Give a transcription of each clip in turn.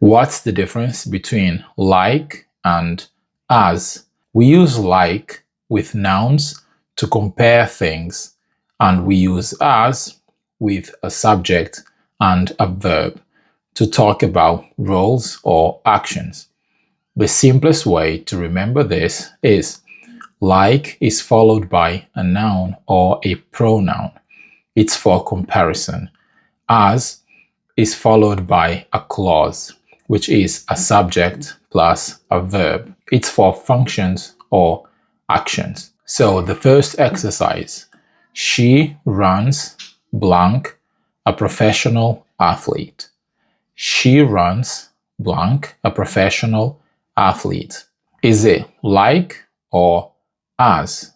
What's the difference between like and as? We use like with nouns to compare things, and we use as with a subject and a verb to talk about roles or actions. The simplest way to remember this is like is followed by a noun or a pronoun. It's for comparison. As is followed by a clause, which is a subject plus a verb. It's for functions or actions. So the first exercise, she runs blank, a professional athlete. She runs blank, a professional athlete. Is it like or as?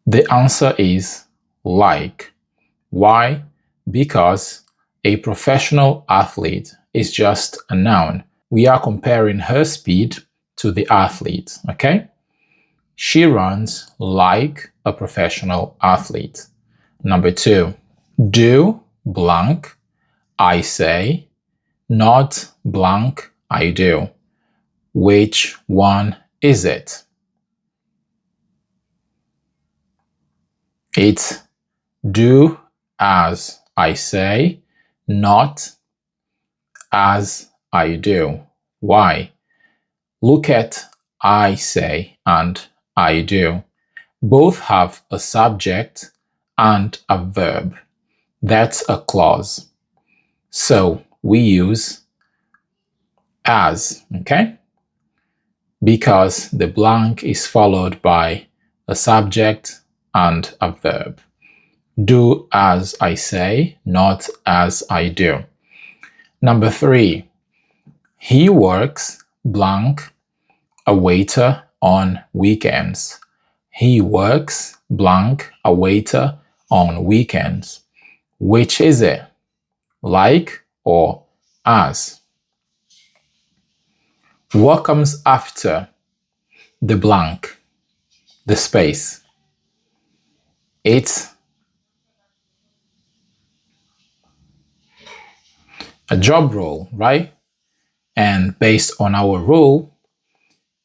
The answer is like. Why? Because a professional athlete is just a noun. We are comparing her speed to the athlete, okay? She runs like a professional athlete. Number 2, do blank, I say, not blank, I do. Which one is it? It's do as I say, not as I do. Why? Look at I say and I do. Both have a subject and a verb. That's a clause. So we use as, okay? Because the blank is followed by a subject and a verb. Do as I say, not as I do. Number 3, he works blank, a waiter on weekends. He works blank, a waiter on weekends. Which is it? Like or as? What comes after the blank, the space? It's a job role, right? And based on our rule,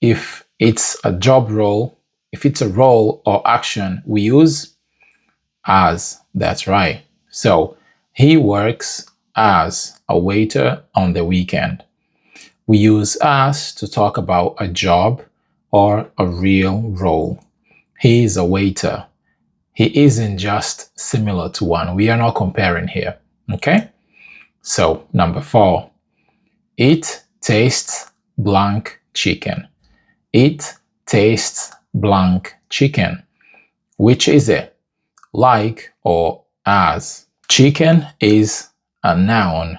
if it's a job role, if it's a role or action, we use as. That's right. So he works as a waiter on the weekend. We use as to talk about a job or a real role. He is a waiter. He isn't just similar to one. We are not comparing here. Okay? So, number 4, it tastes blank chicken. It tastes blank chicken. Which is it? Like or as? Chicken is a noun,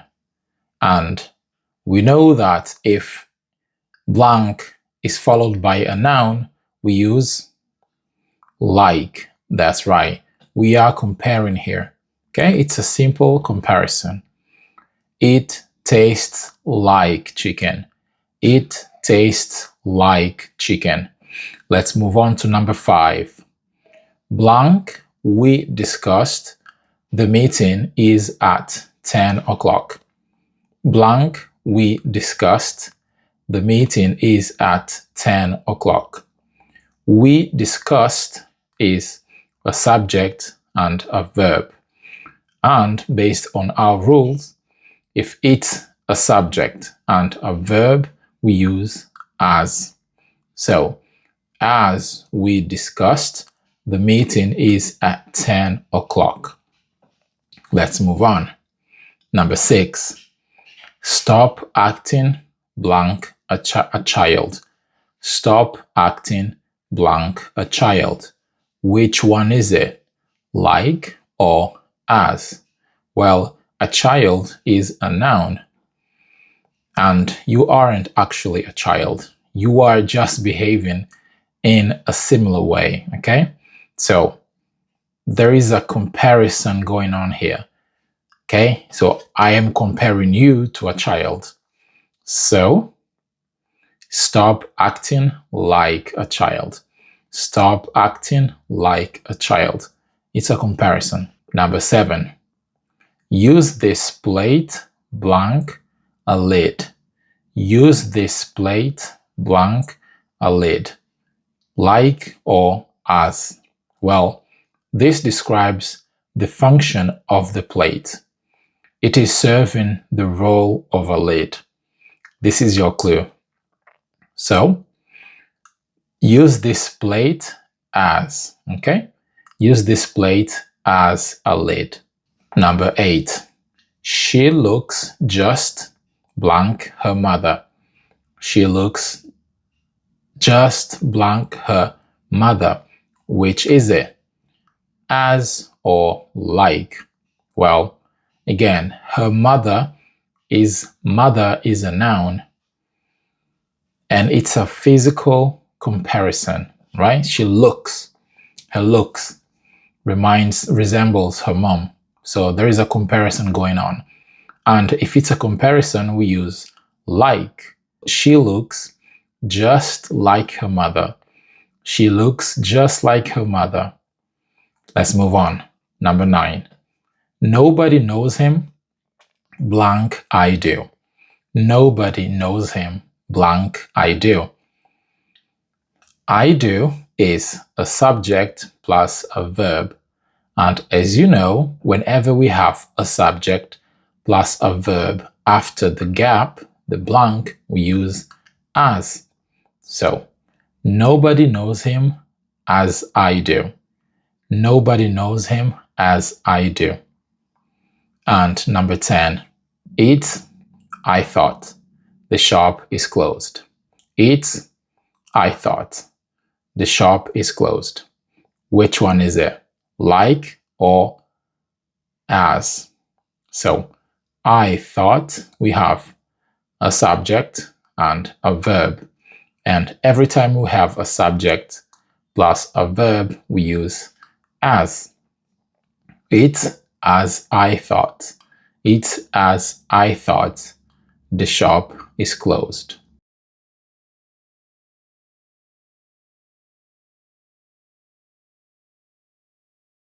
and we know that if blank is followed by a noun, we use like. That's right. We are comparing here. Okay? It's a simple comparison. It tastes like chicken. It tastes like chicken. Let's move on to number 5. Blank, we discussed the meeting is at 10 o'clock. Blank, we discussed the meeting is at 10 o'clock. We discussed is a subject and a verb. And based on our rules, if it's a subject and a verb, we use as. So, as we discussed, the meeting is at 10 o'clock. Let's move on. Number 6, stop acting blank a child. Stop acting blank a child. Which one is it? Like or as? Well, a child is a noun, and you aren't actually a child. You are just behaving in a similar way, okay? So there is a comparison going on here, okay? So I am comparing you to a child. So stop acting like a child. Stop acting like a child. It's a comparison. Number 7, use this plate blank a lid. Use this plate blank a lid. Like or as. Well, this describes the function of the plate. It is serving the role of a lid. This is your clue. So, use this plate as, okay? Use this plate as a lid. Number 8. She looks just blank her mother. She looks just blank her mother. Which is it? As or like? Well, again, her mother is a noun, and it's a physical comparison, right? She looks, her looks resembles her mom. So there is a comparison going on. And if it's a comparison, we use like. She looks just like her mother. She looks just like her mother. Let's move on. Number 9. Nobody knows him, blank I do. Nobody knows him, blank I do. I do is a subject plus a verb. And as you know, whenever we have a subject plus a verb after the gap, the blank, we use as. So, nobody knows him as I do. Nobody knows him as I do. And number 10. It's, I thought. The shop is closed. It's, I thought. The shop is closed. Which one is it? Like or as? So, I thought, we have a subject and a verb. And every time we have a subject plus a verb, we use as. It's as I thought. It's as I thought. The shop is closed.